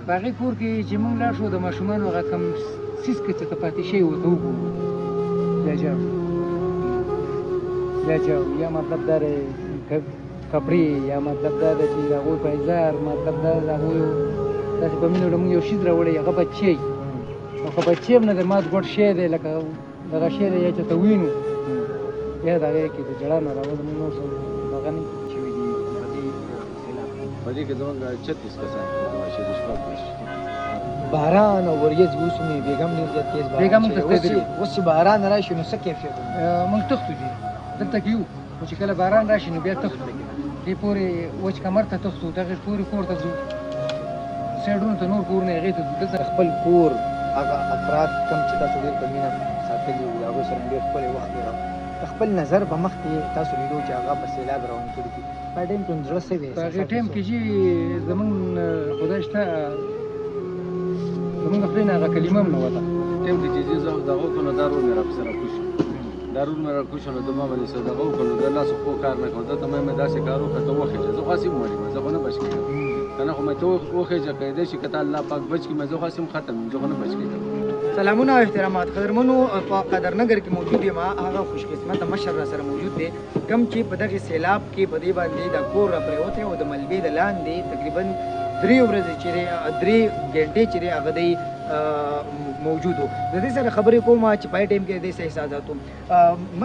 په هغې کور کې چې موږ لاړ شو د ماشومانو هغه کوم څیز که څه پاتې شوی ورته وګورو بیا جاو یا مطلب دا دی کپړې یا مطلب دا دی چې د هغوی پایزار مطلب دا د هغوی داسې په مینه موږ یو شیز راوړی هغه بچی او که بچی هم نه دی مات ګوډ شی دی لکه دغه شی دی یا چې ته وینو بیا د هغې کې د ژړا نه راوړه موږ نور څه دغه نه شوي دي په دې کې زموږ 36 کسان شهید شپږ باران او وریځ اوس مې بیګم ډېر زیات تېز باران بیګم شوی. تښتېدلي. اوس چې باران راشي نو څه کیفیت وي؟ موږ تښتو دي دلته کې یو خو چې کله باران راشي نو بیا تښتو دې پورې وچ کمر ته تښتو دغې پورې کور ته ځو سایډونو ته نور کورونه هغې ته ځو دلته خپل کور هغه افراد کم چې تاسو ډېر په مینه ساتلي وو د هغوی سره ډېر ښکلی وخت تېراوه د خپل نظر په مخکې تاسو لیدو چې هغه په سیلاب روان کړي دي په ټایم کې زړه څه وي په هغې ټایم کې چې زمونږ خدای شته زمونږ خدای نه هغه کلمه هم نه وته ټیم کې چې زه دغه وکړو دا رور مې راپسې راکوش دا رور مې راکوش نو د ما باندې څه دغه وکړو د لاسو خو کار نه کوم دلته مې داسې کار وکړ ته وخېږه زه خو هسې مریم زه خو نه بچ کېږم که نه خو مې ته وخېږه کیدای شي که ته الله پاک بچ کړي مې زه خو هسې ختم یم زه خو نه بچ کېږم سلامونه او احترامات قدرمنو په قدرنګر کې موجود یم هغه خوش قسمته مشر را سره موجود دی کم چې په دغه سیلاب کې په دې باندې د کور را پریوتی او د ملبې د لاندې تقریبا 3 ورځې چې 3 ګنټې چې هغه دی موجود و د دې سره خبرې کوم چې پای ټایم کې د دې احساساتو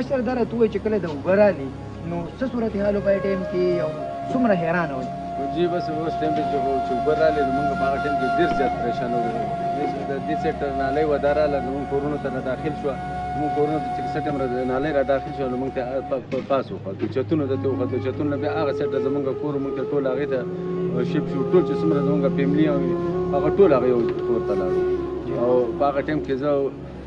مشر دا راته وایي چې کله د اوبه رالي نو څه صورتحال پای ټایم کې او څومره حیرانه وي جی بس اوس ټایم کې چې اوبه راغلې نو موږ په هغه ټایم کې ډېر زیات پریشان وو د دې سیټر نالۍ ودا راغله زموږ کورونو ته را داخل شوه زموږ کورونو ته چې سیټم نالۍ را داخل شوه نو موږ ته پاس وخوتو چتونو ته وخوتو چتونو بیا هغه سیټر زموږ کور موږ ته ټول هغې ته شیپ شو ټول چې څومره زموږ فیملي او هغه ټول هغه یو کور ته لاړو او په هغه ټایم کې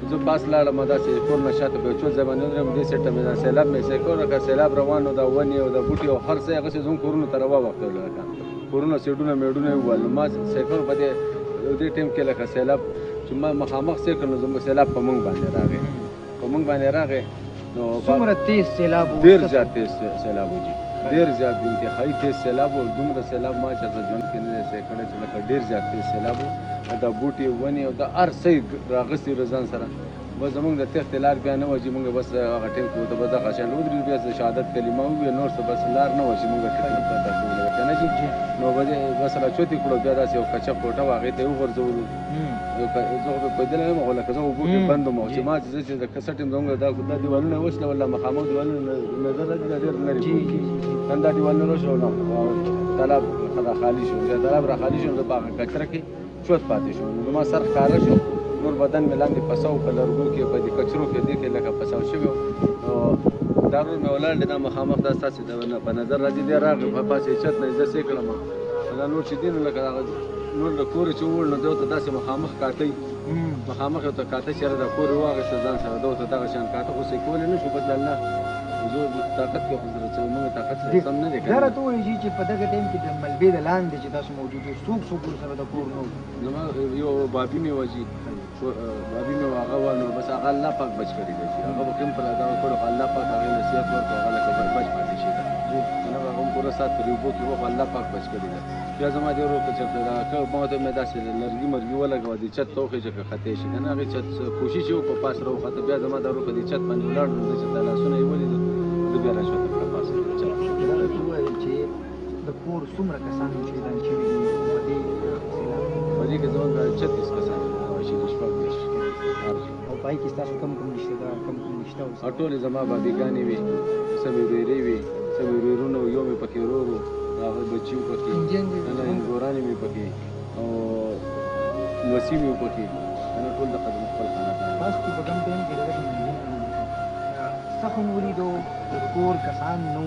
زه پاس لاړم داسې کور نه شاته په یو څو ځای باندې ودرېدم دې سیټ ته مې دا سیلاب مې سې کړو لکه سیلاب روان و دا ونې او دا بوټي او هر څه هغه څه زموږ کورونو ته راواوښتل لکه کورونه سیډونه میډونه یې ووهل ما سې کړو په دې ټایم کې لکه سیلاب چې ما مخامخ سې کړ نو زموږ سیلاب په موږ باندې راغی نو څومره تیز سیلاب و ډېر زیات تیز سیلاب و جي ډېر زیات انتهایي تیز سیلاب و دومره سیلاب ما چې ژوند کې نه دی سې کړی چې لکه ډېر زیات تیز سیلاب و دا بوټي ونې او دا هر څه راغستې ځان سره بس زموږ د تېښتې لار بیا نه وه چې موږ بس هغه ټایم کې ورته بس دغه شان ودرېدو بیا د شهادت کلمه وویل نور څه بس لار نه وه چې موږ ټریټمنټ ته داخلو که نه چې نو بس راچوتې کړو بیا داسې یو کچه کوټه وه هغې ته یې وغورځولو زه خو پېدلی یم خو لکه زه اوبو کې بند وم چې ما چې د کسټ یم زموږ دا دیوالونه یې وشله والله مخامخ دیوالونه نظر راځي دا ډېر لرې نن دا دیوالونه وشول نو تالاب را خالي شو چې تالاب را خالي شو نو په هغه کچره کې چوت پاتې شو نو زما سر ښکاره شو نور بدن مې لاندې پساو په لرګو کې په دې کچرو کې دې کې لکه پساو شوی نو دا رور مې ولاړ دی دا مخامخ دا ستاسې په نظر راځي دی راغی په پاسې چت نه زه سې کړم دا نور چې دي نو لکه هغه نور د کور چې ووړ نو ده ورته داسې مخامخ کاټۍ مخامخ یې ورته کاټۍ چې د کور یې واخېسته ځان سره ده ورته دغه شان کاټه خو سې کولی نه شو بس الله زه طاقت کې خو موږ طاقت سره سم نه دی دا راته وایي چې په دغه ټایم کې د ملبې د لاندې چې تاسو موجود وو څوک ورسره د کور نه وو زما یو بابي مې وه چې بابي مې هغه وه نو بس هغه الله پاک بچ کړی دی چې هغه به کوم پر دغه کړو خو الله پاک هغې نصیحت ورکړو هغه لکه بچ پاتې شي که نه هغه هم پوره سات پر اوبو کې وه خو الله پاک بچ کړی دی بیا زما دې ورور ته چېرته ما ته مې داسې لرګي مرګي ولګوه دې چت ته وخېږه که ختې شي که نه هغې چت کوشش یې وکړو پاس راوخته بیا زما دا ورور په دې چت باندې ولاړ نو زه چې دا لاسونه یې ولیدل زه بیا راشوته کړه پاس چت دا راته ووایي چې د کور څومره کسان شهیدان شوي دي په دې سیلاب په دې کې زموږ 36 کسان شهید شپږ دېرش او په هغې کې ستاسو کم رشته دار کم رشته او ټولې زما بابیګانې وي څه مې ورېرې وي څه مې ورېرونه وو یو مې پکې ورور و هغه بچي وو پکې ورانې مې پکې او لوسي مې وو پکې ټول د خدمت خپل خانه تاسو په کوم ټایم کې دغه څه خو مو ولیدو د کور کسان نو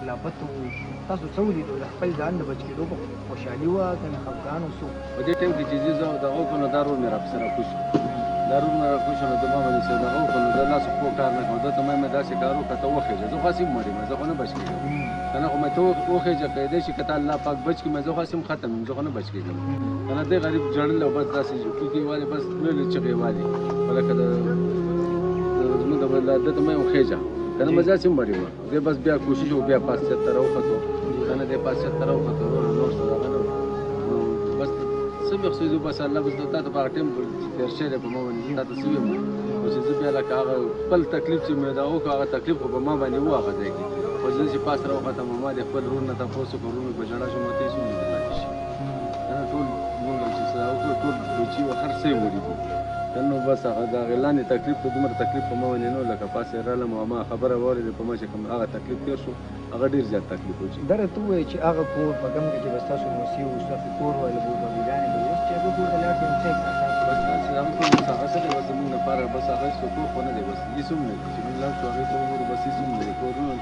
لاپت وو تاسو څه ولیدو د خپل ځان د بچ کېدو په خوشحالي وه که نه خفګان اوسو په دې ټایم کې چې زه دغه وکړو نو دا رور مې راپسې راکوش دا رور مې راکوش نو د ما باندې څه دغه وکړو نو د لاسو پښو کار نه کوم دلته مې داسې کار وکړه ته وخېږه زه خو هسې مریم زه خو نه بچ کېږم که نه خو مې ته وخېږه کیدای شي که ته الله پاک بچ کړي مې زه خو هسې هم ختم یم زه خو نه بچ کېږم که نه دی غریب جړل او بس داسې ټوکې والې بس لویې چغې یې والې لکه زموږ د مې وخېږه که نه مې زه هسې هم مریم دی بس بیا کوشش وکړو بیا پاس چت ته راوختو که نه دی پاس چت ته راوختو نور څه دغه نه نو بس څه مقصود بس الله بس تا ته په ټیم تیر شوی په ما باندې تا ته څه ویم او چې زه بیا لکه هغه خپل تکلیف چې مې دا وکړ هغه تکلیف خو په ما باندې و هغه ځای کې خو زه چې پاس راوختم ما د خپل ورور نه تپوس وکړ ورور مې په ژړا شو ماته هېڅ ونه پاتې شي ټول مونږ چې څه وکړو ټول بچي و هر څه یې ولیدو نو بس هغه د هغې لاندې تکلیف ته دومره تکلیف په ما باندې نه و لکه پاسې رالم او ما خبره واورېده په ما چې کوم هغه تکلیف تېر شو هغه ډېر زیات تکلیف و چې دره ته ووایي چې هغه کور په کوم کې چې به ستاسو موسي و ستاسو کور ویل به بابیګانې به اوس چې هغه کور ته لاړ شئ نو څه احساس تاسو بس چې هغه ټول بس هغه څه دی بس زموږ لپاره بس هغه هېڅ کور خو نه دی بس هېڅ هم نه دی چې موږ لاړ شو هغې ته وګورو بس هېڅ هم نه دی کورونه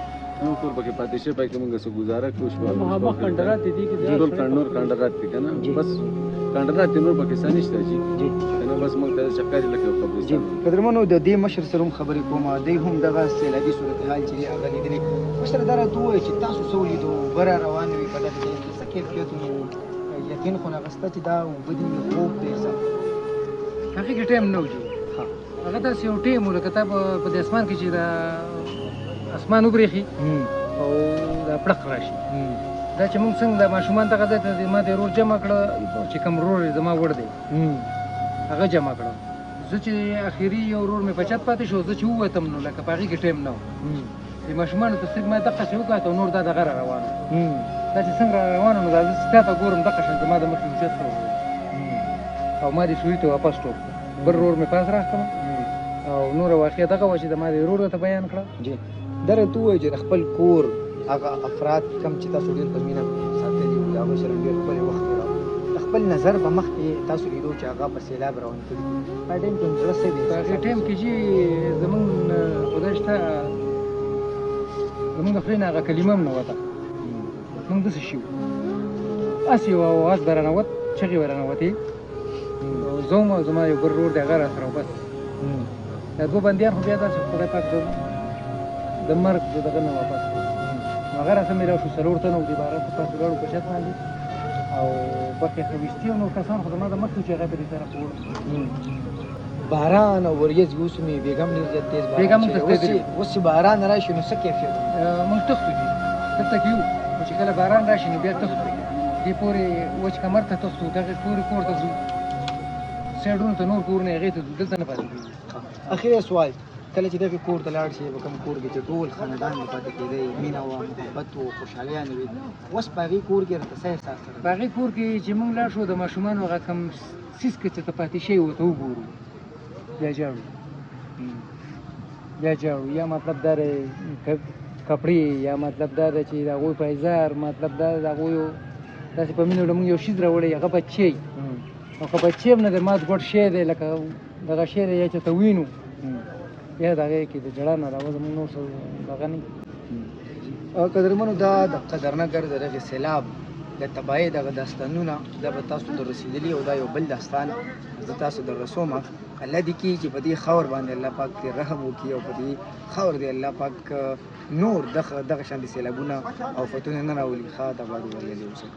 یو کور پکې پاتې شوی پکې موږ څه ګزاره کړو مخامخ کندرات دي کې ټول نور کندرات دي که نه بس کندرات دي نور پکې څه نشته جي که نه بس موږ ته داسې ښکاري لکه یو قبرستان قدرمنو د دې مشر سره هم خبرې کوم دی هم دغه سیلابي صورتحال چې دی هغه لیدلی مشر دا راته ووایي چې تاسو څه ولیدو اوبه را روانې وي په دغه ځای کې څه کیفیتونه وو یقین خو نه غسته چې دا اوبه دي خوب دی څه هغې کې ټایم نه و جي هغه داسې یو ټایم و لکه تا په دې اسمان کې چې دا اسمان وبرېښي او دا پړق راشي دا چې موږ څنګه د ماشومان دغه ځای ته ما د ورور جمع کړه چې کوم ورور یې زما وړ دی هغه جمع کړه زه چې اخري یو ورور مې په چت پاتې شو زه چې ووتم نو لکه په هغې کې ټایم نه و د ماشومانو ته صرف ما دقسې وکاته او نور دا دغه را روان دا چې څنګه را روان نو دا زه ستا ته ګورم دغه شان زما د مخې اوچت کړه او ما دې سوري ته واپس ټوپ بل ورور مې پاس راکړم او نوره واقعه دغه وه چې د ما د ورور ته بیان کړه دره ته ووایي چې د خپل کور هغه افراد کم چې تاسو ډېر په مینه ساتلي وو د هغوی سره ډېر ښکلی وخت تېراوه د خپل نظر په مخکې تاسو لیدو چې هغه په سیلاب روان کړي په ټایم کې زړه څه دی په هغې ټایم کې چې زمونږ خدای شته زمونږ د خولې نه هغه کلمه هم نه وته مونږ داسې شي وو هسې یو اواز به رانوت چغې به رانوتې زه وم او زما یو بل ورور دی هغه را سره و بس دا دوه بندیان خو بیا داسې خدای پاک د مرګ د دغه نه واپس نو هغه راسه مې راوشو څلور تنه و د باران په پاسې ولاړو په چت باندې او بخې خویستي او نور کسان خو زما د مخکې چې هغه په دې طرف وړو باران او وریځې اوس مې بیګم ډېر زیات تېز بیګم هم تېز اوس چې باران راشي نو څه کیفیت موږ تښتو دي دلته کې یو خو چې کله باران راشي نو بیا تښتو دې پورې وچ کمر ته تښتو دغې پورې کور ته ځو سایډونو ته نور کورونه هغې ته ځو دلته نه پاتې کېږو اخري سوال کله چې دغه کور ته لاړ شي به کوم کور کې چې ټول خاندان به پاتې کېدی مینه وه محبت و خوشحالیانې وي اوس په هغې کور کې راته څه احساس سره په هغې کور کې چې موږ لاړ شو د ماشومانو هغه کوم څیز که څه ته پاتې شوی ورته وګورو بیا ژاړو بیا ژاړو یا مطلب دا دی کپړې یا مطلب دا دی چې د هغوی پایزار مطلب دا د هغوی داسې په مینه موږ یو شیز راوړی هغه بچی او که بچی هم نه دی مات ګوډ شی دی لکه دغه شی دی یا چې ته وینو بیا د هغې کې د ژړا نه راوځه موږ نور څه دغه نه قدرمنو دا د قدرنګر د دغې سیلاب د تباهۍ دغه داستانونه دا به تاسو ته رسېدلي او دا یو بل داستان زه تاسو در رسوم الله دې کړي چې په دې خاور باندې الله پاک دې رحم وکړي او په دې خاور دې الله پاک نور دغه شان د سیلابونه او فتونه نه راولي ښه د آباد وریالی اوسئ